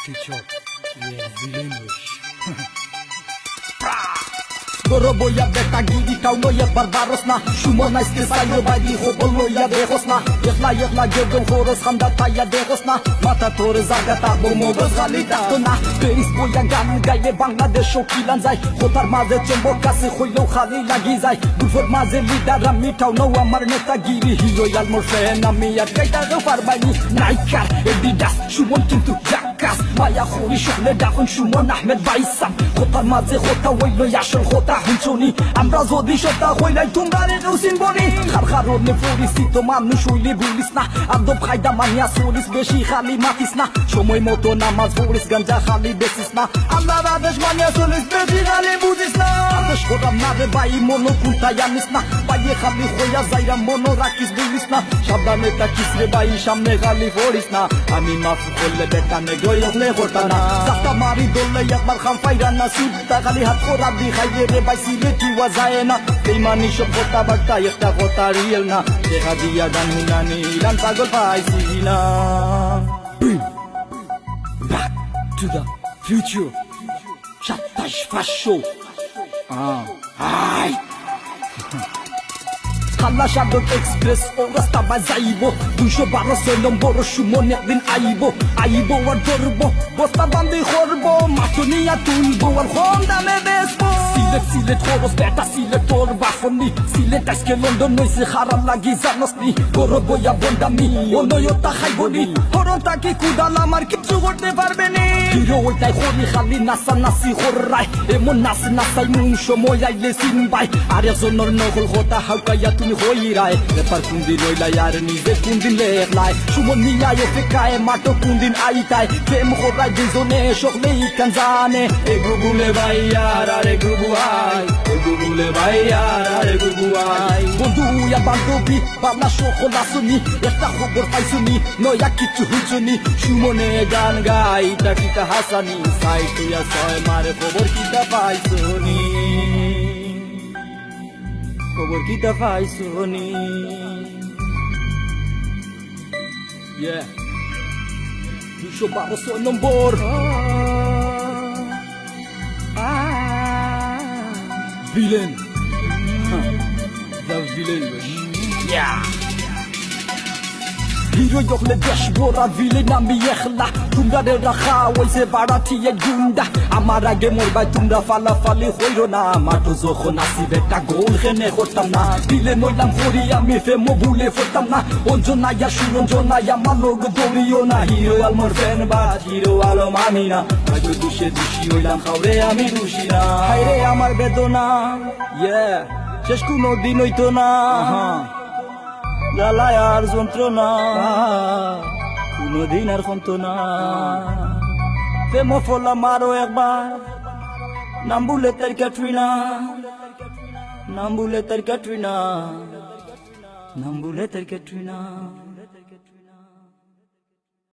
future. Yeah, villainous. Goro boya beta giri kauno ya barbaros na Shumona iske sayo badi hobolo ya dejos na Yekla gegel horos khanda taya dejos na Mata tore zagata bomogos galita tona Peris boya gan gaye Bangladesh o kilan zai Khotar maze chombo kase khoylo khali lagi zai Bulfor maze lidara mitau no amar neta giri Hero yal morfe na miyar kaita gafar bani Naikar Edidas Shumon kintu jakas Maya khori shuhle dakhun Shumon Ahmed Baisam Khotar maze khota waylo yashol khota hunchoni Amra zodi shota khoylai tumgare usin boni Kharkharod ne forisito মানুষ হইলে ভুলিস না আদব খায়দা মানিয়া চলিস বেশি খালি মাতিস না সময় মতো নামাজ পড়িস গাঞ্জা খালি বেচিস না আল্লাহর আদেশ মানিয়া চলিস বেশি খালি বুঝিস না আদেশ করাম না রে ভাই মনো কুন্তাই আনিস না পাইয়ে খালি হইয়া যাইরা মনো রাখিস বুঝিস না সাবধানে থাকিস রে ভাই সামনে খালি পড়িস না আমি মাফ করলে বেটানে গয়লে করতা না সাতা মারি দলে একবার খাম পাইরা না সুদটা খালি হাত করা দি খাইয়ে রে ভাই সিলে কিওয়া যায় না এই মানি সব কথা বার্তা একটা কথা রিয়েল না দেখা দিয়া dan hunani ilan pagol paisina. Back to the future. Shatash fasho. Ay. Kalla Shadon Express o rasta bazaibo 212 নম্বর সুমন একদিন আইবো আর ধরবো বস্তা বান্ধি করবো মাথুনিয়া তুলবো আর কম দামে বেচবো সিলেট খরচ বেটা সিলেট তোর বাসনি সিলেট আজকে লন্ডন নইছে খারাপ লাগি জানসনি করবো ইয়া বন্ডামি অনয়তা খাইবনি হরতাকে কুদাল আমার কিছু করতে পারবে নি হিরো ওইটাই খরি খালি নাচি খররাই এমন নাচাই মুন সময় আইলে সিনবাই আর একজনের নকল কথা হাউকাইয়া তুমি হইরাই ব্যাপার কোনদিন লইলাই আর নিজে কোনদিন লেখলাই সুমন মিয়ায় ফেকায় মাটো কোনদিন আইতাই প্রেম করাই দুজনে সকলেই কান জানে এ গুগুলে ভাইয়ার আরে গুগু আই এ গুগুলে ভাইয়ার আরে গুগু আই বন্ধু ইয়া বান্ধবী বাংলা সকল আসুনি একটা খবর পাইছুনি নয়া কিছু হইছুনি সুমনে গান গাই টাকিটা হাসানি সাই তুইয়া ছয় মারে খবর কিটা পাইছুনি খবর কিটা পাইছুনি Yeah 212 number Villain The villain Yeah hero যখলে দেশ বড়া ভিলেন আমি একলা তোমরা রাখা হইছে বাড়াটিয়ে গুন্ডা আমার আগে মরবাই তোমরা ফালাফালি হইরো না মাঠো যখন আসি বেটা গোল খেনে করতাম না ভিলেন হইলাম করি আমি ফেমো ভুলে ফোরতাম না অঞ্জনাইয়া সুরঞ্জনাইয়া মালোক দৌড়িও না হিরো আলমোর ফ্যান বা হিরো আলম আমি না আজও দুষে দুষি হইলাম খাওরে আমি দুষি না হায়রে আমার বেদনা শেষ কোনো দিন হইতো না জ্বালায় আর যন্ত্রণা কোনদিন আর কমতো না প্রেম ফলা মারো একবার নাম বলে তার ক্যাটরিনা নাম বলে তার ক্যাটরিনা